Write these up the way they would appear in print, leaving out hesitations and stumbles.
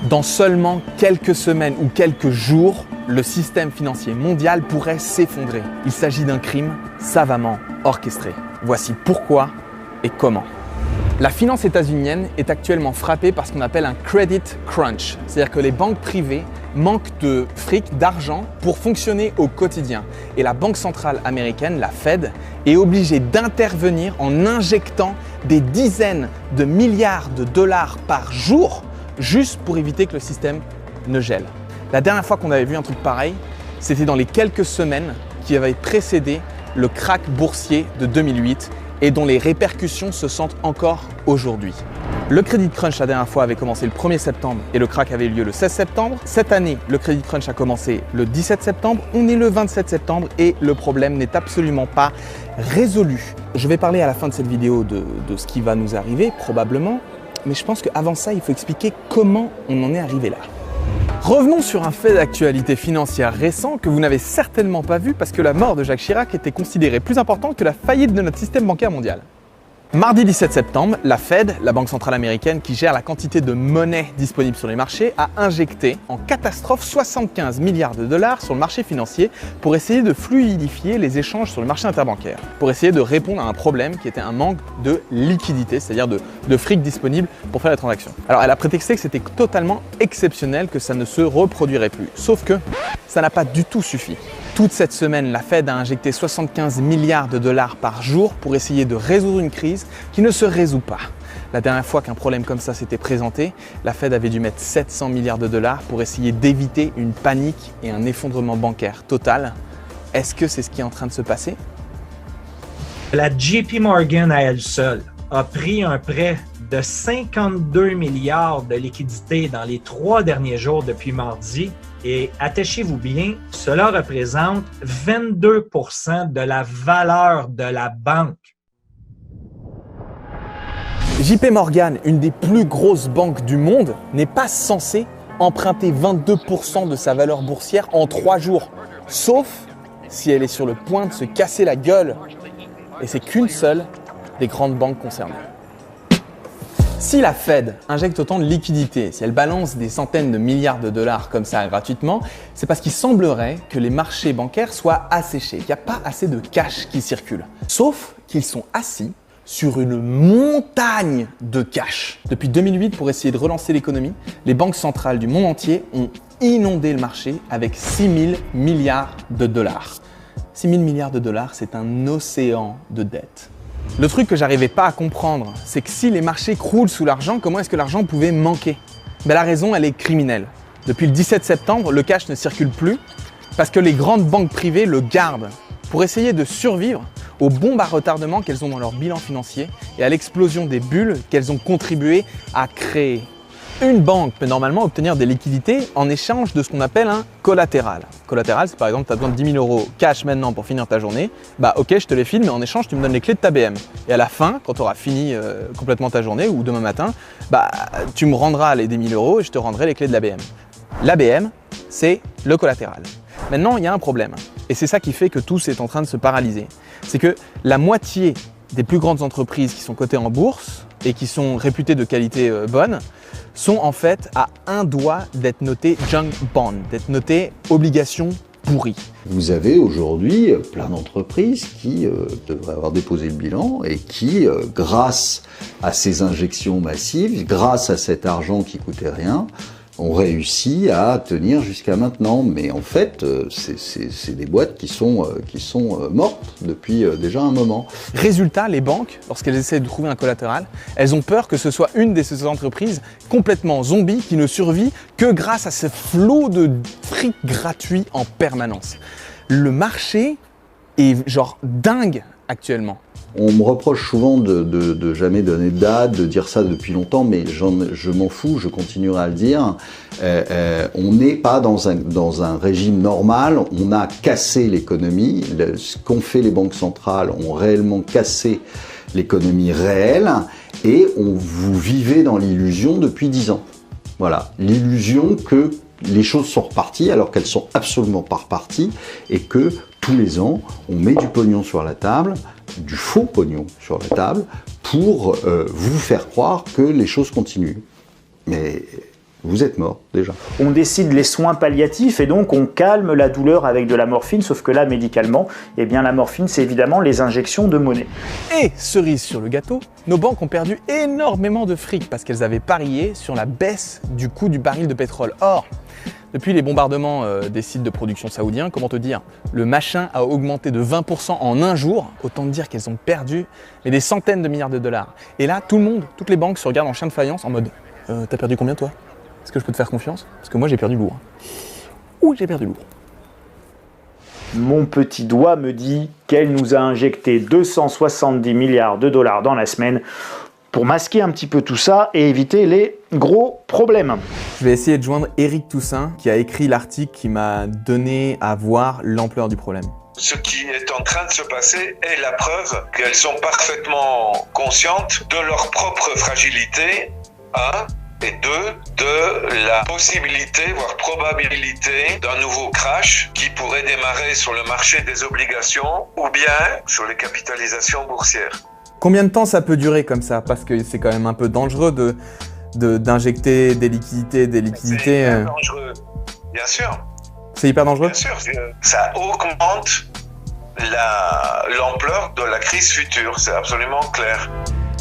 Dans seulement quelques semaines ou quelques jours, le système financier mondial pourrait s'effondrer. Il s'agit d'un crime savamment orchestré. Voici pourquoi et comment. La finance états-unienne est actuellement frappée par ce qu'on appelle un credit crunch, c'est-à-dire que les banques privées manquent de fric, d'argent pour fonctionner au quotidien. Et la Banque centrale américaine, la Fed, est obligée d'intervenir en injectant des dizaines de milliards de dollars par jour juste pour éviter que le système ne gèle. La dernière fois qu'on avait vu un truc pareil, c'était dans les quelques semaines qui avaient précédé le krach boursier de 2008 et dont les répercussions se sentent encore aujourd'hui. Le credit crunch la dernière fois avait commencé le 1er septembre et le krach avait eu lieu le 16 septembre. Cette année, le credit crunch a commencé le 17 septembre. On est le 27 septembre et le problème n'est absolument pas résolu. Je vais parler à la fin de cette vidéo de ce qui va nous arriver, probablement. Mais je pense qu'avant ça, il faut expliquer comment on en est arrivé là. Revenons sur un fait d'actualité financière récent que vous n'avez certainement pas vu parce que la mort de Jacques Chirac était considérée plus importante que la faillite de notre système bancaire mondial. Mardi 17 septembre, la Fed, la banque centrale américaine qui gère la quantité de monnaie disponible sur les marchés, a injecté en catastrophe 75 milliards de dollars sur le marché financier pour essayer de fluidifier les échanges sur le marché interbancaire, pour essayer de répondre à un problème qui était un manque de liquidité, c'est-à-dire de fric disponible pour faire les transactions. Alors elle a prétexté que c'était totalement exceptionnel, que ça ne se reproduirait plus. Sauf que ça n'a pas du tout suffi. Toute cette semaine, la Fed a injecté 75 milliards de dollars par jour pour essayer de résoudre une crise qui ne se résout pas. La dernière fois qu'un problème comme ça s'était présenté, la Fed avait dû mettre 700 milliards de dollars pour essayer d'éviter une panique et un effondrement bancaire total. Est-ce que c'est ce qui est en train de se passer? La JP Morgan à elle seule a pris un prêt de 52 milliards de liquidités dans les 3 derniers jours depuis mardi. Et attachez-vous bien, cela représente 22% de la valeur de la banque. JP Morgan, une des plus grosses banques du monde, n'est pas censée emprunter 22% de sa valeur boursière en 3 jours. Sauf si elle est sur le point de se casser la gueule. Et c'est qu'une seule des grandes banques concernées. Si la Fed injecte autant de liquidités, si elle balance des centaines de milliards de dollars comme ça gratuitement, c'est parce qu'il semblerait que les marchés bancaires soient asséchés, qu'il n'y a pas assez de cash qui circule. Sauf qu'ils sont assis sur une montagne de cash. Depuis 2008, pour essayer de relancer l'économie, les banques centrales du monde entier ont inondé le marché avec 6 000 milliards de dollars. 6 000 milliards de dollars, c'est un océan de dettes. Le truc que j'arrivais pas à comprendre, c'est que si les marchés croulent sous l'argent, comment est-ce que l'argent pouvait manquer? La raison, elle est criminelle. Depuis le 17 septembre, le cash ne circule plus parce que les grandes banques privées le gardent pour essayer de survivre aux bombes à retardement qu'elles ont dans leur bilan financier et à l'explosion des bulles qu'elles ont contribué à créer. Une banque peut normalement obtenir des liquidités en échange de ce qu'on appelle un collatéral. Collatéral, c'est par exemple, tu as besoin de 10 000 € cash maintenant pour finir ta journée. Ok, je te les file, mais en échange, tu me donnes les clés de ta BM. Et à la fin, quand tu auras fini complètement ta journée ou demain matin, tu me rendras les 10 000 € et je te rendrai les clés de la BM. La BM, c'est le collatéral. Maintenant, il y a un problème. Et c'est ça qui fait que tout est en train de se paralyser. C'est que la moitié des plus grandes entreprises qui sont cotées en bourse et qui sont réputées de qualité bonne sont en fait à un doigt d'être notées junk bond, d'être notées obligations pourries. Vous avez aujourd'hui plein d'entreprises qui devraient avoir déposé le bilan et qui, grâce à ces injections massives, grâce à cet argent qui coûtait rien, ont réussi à tenir jusqu'à maintenant. Mais en fait, c'est des boîtes qui sont mortes depuis déjà un moment. Résultat, les banques, lorsqu'elles essaient de trouver un collatéral, elles ont peur que ce soit une de ces entreprises complètement zombies qui ne survit que grâce à ce flot de fric gratuit en permanence. Le marché est genre dingue actuellement. On me reproche souvent de jamais donner de date, de dire ça depuis longtemps, mais je m'en fous, je continuerai à le dire. On n'est pas dans un régime normal, on a cassé l'économie. Ce qu'ont fait les banques centrales ont réellement cassé l'économie réelle et vous vivez dans l'illusion depuis 10 ans. Voilà, l'illusion que les choses sont reparties alors qu'elles sont absolument pas reparties et que tous les ans, on met du pognon sur la table, du faux pognon sur la table pour vous faire croire que les choses continuent. Mais vous êtes mort déjà. On décide les soins palliatifs et donc on calme la douleur avec de la morphine, sauf que là, médicalement, eh bien la morphine, c'est évidemment les injections de monnaie. Et cerise sur le gâteau, nos banques ont perdu énormément de fric parce qu'elles avaient parié sur la baisse du coût du baril de pétrole. Or, depuis les bombardements des sites de production saoudiens, comment te dire, le machin a augmenté de 20% en un jour. Autant te dire qu'elles ont perdu mais des centaines de milliards de dollars. Et là, tout le monde, toutes les banques se regardent en chien de faïence en mode t'as perdu combien toi? Est-ce que je peux te faire confiance? Parce que moi j'ai perdu lourd. Ouh, j'ai perdu lourd. Mon petit doigt me dit qu'elle nous a injecté 270 milliards de dollars dans la semaine pour masquer un petit peu tout ça et éviter les gros problèmes. Je vais essayer de joindre Éric Toussaint qui a écrit l'article qui m'a donné à voir l'ampleur du problème. Ce qui est en train de se passer est la preuve qu'elles sont parfaitement conscientes de leur propre fragilité, et de la possibilité, voire probabilité d'un nouveau crash qui pourrait démarrer sur le marché des obligations ou bien sur les capitalisations boursières. Combien de temps ça peut durer comme ça? Parce que c'est quand même un peu dangereux d'injecter des liquidités. C'est hyper dangereux, bien sûr. C'est hyper dangereux? Bien sûr, ça augmente l'ampleur de la crise future, c'est absolument clair.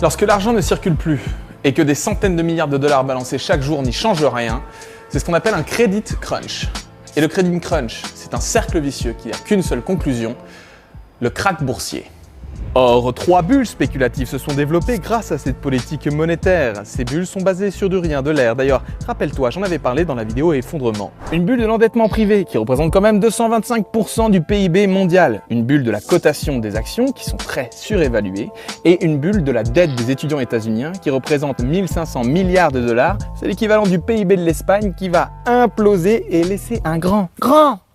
Lorsque l'argent ne circule plus et que des centaines de milliards de dollars balancés chaque jour n'y changent rien, c'est ce qu'on appelle un credit crunch. Et le credit crunch, c'est un cercle vicieux qui n'a qu'une seule conclusion, le krach boursier. Or, 3 bulles spéculatives se sont développées grâce à cette politique monétaire. Ces bulles sont basées sur du rien, de l'air. D'ailleurs, rappelle-toi, j'en avais parlé dans la vidéo effondrement. Une bulle de l'endettement privé, qui représente quand même 225% du PIB mondial. Une bulle de la cotation des actions, qui sont très surévaluées. Et une bulle de la dette des étudiants états-uniens, qui représente 1500 milliards de dollars. C'est l'équivalent du PIB de l'Espagne, qui va imploser et laisser un grand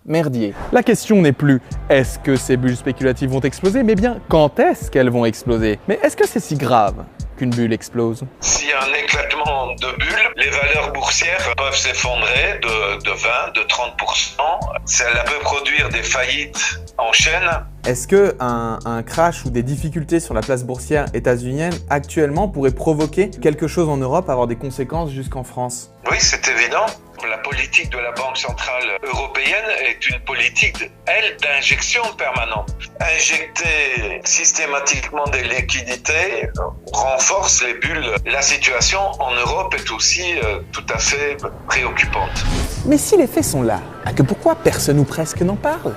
merdier. La question n'est plus est-ce que ces bulles spéculatives vont exploser, mais bien quand est-ce qu'elles vont exploser. Mais est-ce que c'est si grave qu'une bulle explose? S'il y a un éclatement de bulles, les valeurs boursières peuvent s'effondrer de 20, de 30%. Cela peut produire des faillites en chaîne. Est-ce que un crash ou des difficultés sur la place boursière états-unienne actuellement pourrait provoquer quelque chose en Europe, avoir des conséquences jusqu'en France? Oui, c'est évident. La politique de la Banque centrale européenne est une politique, elle, d'injection permanente. Injecter systématiquement des liquidités renforce les bulles. La situation en Europe est aussi tout à fait préoccupante. Mais si les faits sont là, que pourquoi personne ou presque n'en parle?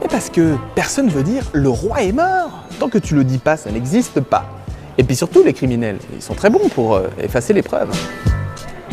Mais parce que personne veut dire le roi est mort. Tant que tu le dis pas, ça n'existe pas. Et puis surtout, les criminels, ils sont très bons pour effacer les preuves.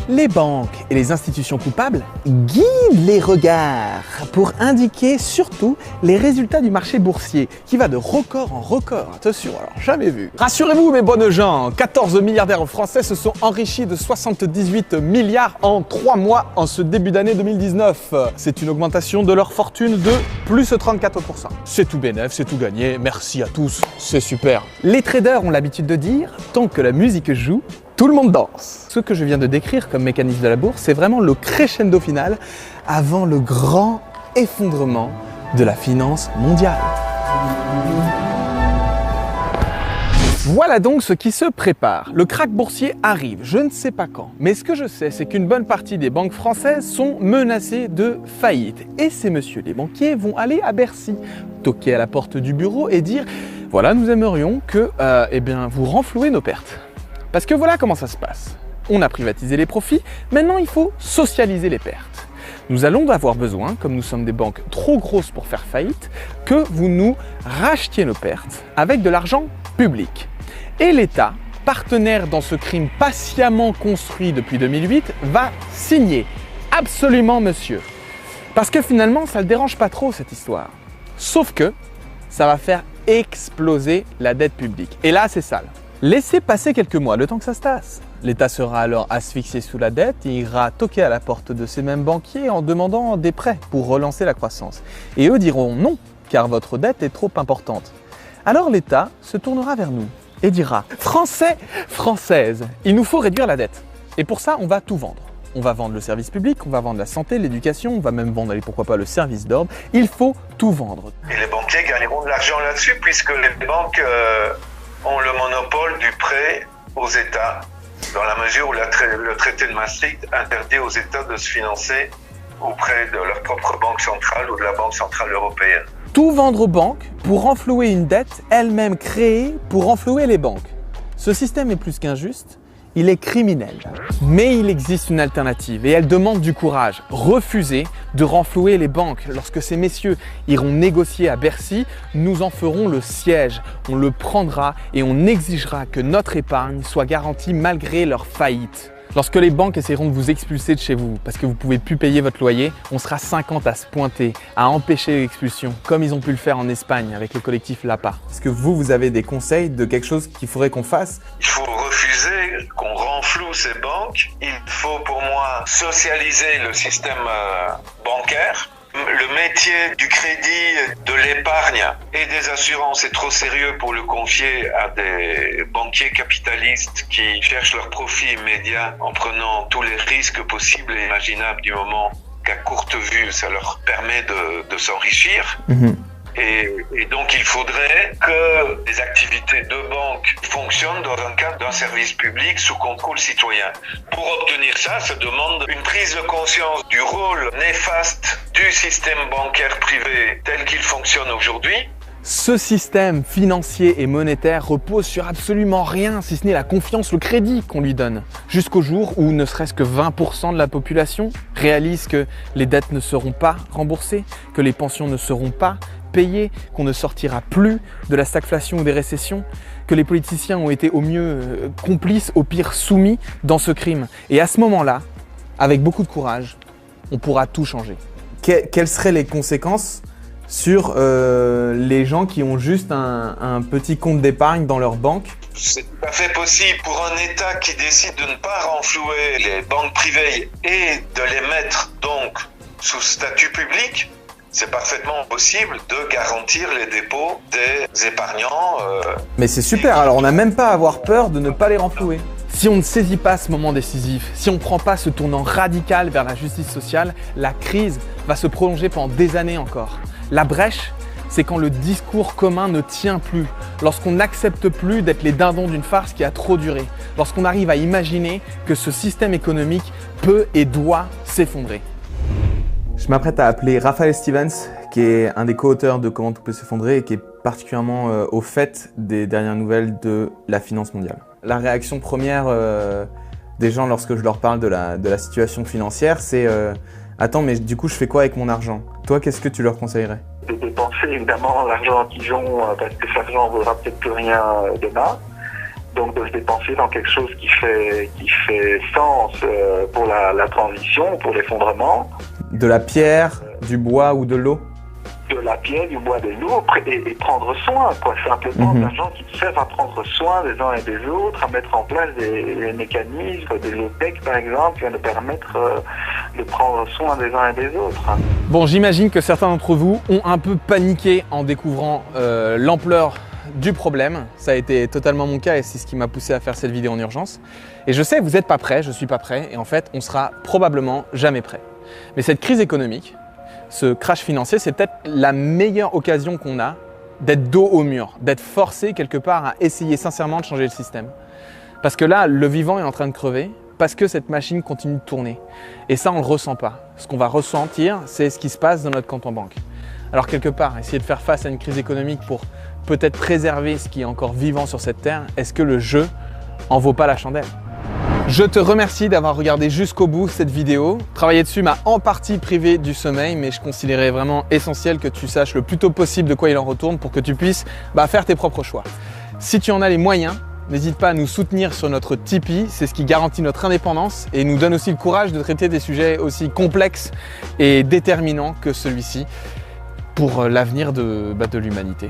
Les banques et les institutions coupables guident les regards pour indiquer surtout les résultats du marché boursier qui va de record en record, attention, alors jamais vu. Rassurez-vous mes bonnes gens, 14 milliardaires français se sont enrichis de 78 milliards en 3 mois en ce début d'année 2019. C'est une augmentation de leur fortune de plus 34%. C'est tout bénef, c'est tout gagné, merci à tous, c'est super. Les traders ont l'habitude de dire, tant que la musique joue, tout le monde danse. Ce que je viens de décrire comme mécanisme de la bourse, c'est vraiment le crescendo final avant le grand effondrement de la finance mondiale. Voilà donc ce qui se prépare. Le krach boursier arrive, je ne sais pas quand. Mais ce que je sais, c'est qu'une bonne partie des banques françaises sont menacées de faillite. Et ces messieurs les banquiers vont aller à Bercy, toquer à la porte du bureau et dire « Voilà, nous aimerions que vous renflouez nos pertes. » Parce que voilà comment ça se passe. On a privatisé les profits, maintenant il faut socialiser les pertes. Nous allons avoir besoin, comme nous sommes des banques trop grosses pour faire faillite, que vous nous rachetiez nos pertes avec de l'argent public. Et l'État, partenaire dans ce crime patiemment construit depuis 2008, va signer. Absolument, monsieur. Parce que finalement, ça ne le dérange pas trop cette histoire. Sauf que ça va faire exploser la dette publique. Et là, c'est sale. Laissez passer quelques mois, le temps que ça se tasse. L'État sera alors asphyxié sous la dette et ira toquer à la porte de ces mêmes banquiers en demandant des prêts pour relancer la croissance. Et eux diront non, car votre dette est trop importante. Alors l'État se tournera vers nous et dira « Français, Françaises, il nous faut réduire la dette. Et pour ça, on va tout vendre. On va vendre le service public, on va vendre la santé, l'éducation, on va même vendre, allez, pourquoi pas, le service d'ordre. Il faut tout vendre. » Et les banquiers gagneront de l'argent là-dessus puisque les banques ont le monopole du prêt aux États. dans la mesure où le traité de Maastricht interdit aux États de se financer auprès de leur propre banque centrale ou de la Banque centrale européenne. Tout vendre aux banques pour renflouer une dette elle-même créée pour renflouer les banques. Ce système est plus qu'injuste, il est criminel. Mais il existe une alternative et elle demande du courage. Refuser de renflouer les banques. Lorsque ces messieurs iront négocier à Bercy, nous en ferons le siège. On le prendra et on exigera que notre épargne soit garantie malgré leur faillite. Lorsque les banques essaieront de vous expulser de chez vous parce que vous ne pouvez plus payer votre loyer, on sera 50 à se pointer, à empêcher l'expulsion, comme ils ont pu le faire en Espagne avec le collectif LAPA. Est-ce que vous avez des conseils de quelque chose qu'il faudrait qu'on fasse? Il faut refuser qu'on renfloue ces banques. Il faut pour moi socialiser le système bancaire. Le métier du crédit, de l'épargne et des assurances est trop sérieux pour le confier à des banquiers capitalistes qui cherchent leur profit immédiat en prenant tous les risques possibles et imaginables du moment qu'à courte vue, ça leur permet de s'enrichir. Et donc, il faudrait que les activités de banque fonctionnent dans un cadre d'un service public sous contrôle citoyen. Pour obtenir ça, ça demande une prise de conscience du rôle néfaste du système bancaire privé tel qu'il fonctionne aujourd'hui. Ce système financier et monétaire repose sur absolument rien, si ce n'est la confiance, le crédit qu'on lui donne. Jusqu'au jour où ne serait-ce que 20% de la population réalise que les dettes ne seront pas remboursées, que les pensions ne seront pas payées, qu'on ne sortira plus de la stagflation ou des récessions, que les politiciens ont été au mieux complices, au pire soumis dans ce crime. Et à ce moment-là, avec beaucoup de courage, on pourra tout changer. Quelles seraient les conséquences sur les gens qui ont juste un petit compte d'épargne dans leur banque? C'est tout à fait possible pour un État qui décide de ne pas renflouer les banques privées et de les mettre donc sous statut public. C'est parfaitement possible de garantir les dépôts des épargnants. Mais c'est super, alors on n'a même pas à avoir peur de ne pas les renflouer. Si on ne saisit pas ce moment décisif, si on ne prend pas ce tournant radical vers la justice sociale, la crise va se prolonger pendant des années encore. La brèche, c'est quand le discours commun ne tient plus, lorsqu'on n'accepte plus d'être les dindons d'une farce qui a trop duré, lorsqu'on arrive à imaginer que ce système économique peut et doit s'effondrer. Je m'apprête à appeler Raphaël Stevens, qui est un des co-auteurs de Comment tout peut s'effondrer et qui est particulièrement au fait des dernières nouvelles de la finance mondiale. La réaction première des gens lorsque je leur parle de la situation financière, c'est attends, mais du coup, je fais quoi avec mon argent? Toi, qu'est-ce que tu leur conseillerais? De dépenser évidemment l'argent qu'ils ont, parce que cet argent ne vaudra peut-être plus rien demain. Donc de se dépenser dans quelque chose qui fait sens pour la transition, pour l'effondrement. De la pierre, du bois ou de l'eau? De la pierre, du bois, de l'eau, et prendre soin, quoi. Simplement de l'argent qui servent à prendre soin des uns et des autres, à mettre en place des mécanismes, des OPEC par exemple, qui vont nous permettre de prendre soin des uns et des autres. Bon, j'imagine que certains d'entre vous ont un peu paniqué en découvrant l'ampleur du problème. Ça a été totalement mon cas et c'est ce qui m'a poussé à faire cette vidéo en urgence. Et je sais, vous n'êtes pas prêts, je ne suis pas prêt, et en fait, on sera probablement jamais prêt. Mais cette crise économique, ce crash financier, c'est peut-être la meilleure occasion qu'on a d'être dos au mur, d'être forcé quelque part à essayer sincèrement de changer le système. Parce que là, le vivant est en train de crever, parce que cette machine continue de tourner. Et ça, on ne le ressent pas. Ce qu'on va ressentir, c'est ce qui se passe dans notre compte en banque. Alors quelque part, essayer de faire face à une crise économique pour peut-être préserver ce qui est encore vivant sur cette terre, est-ce que le jeu en vaut pas la chandelle? Je te remercie d'avoir regardé jusqu'au bout cette vidéo. Travailler dessus m'a en partie privé du sommeil, mais je considérais vraiment essentiel que tu saches le plus tôt possible de quoi il en retourne pour que tu puisses faire tes propres choix. Si tu en as les moyens, n'hésite pas à nous soutenir sur notre Tipeee, c'est ce qui garantit notre indépendance et nous donne aussi le courage de traiter des sujets aussi complexes et déterminants que celui-ci pour l'avenir de l'humanité.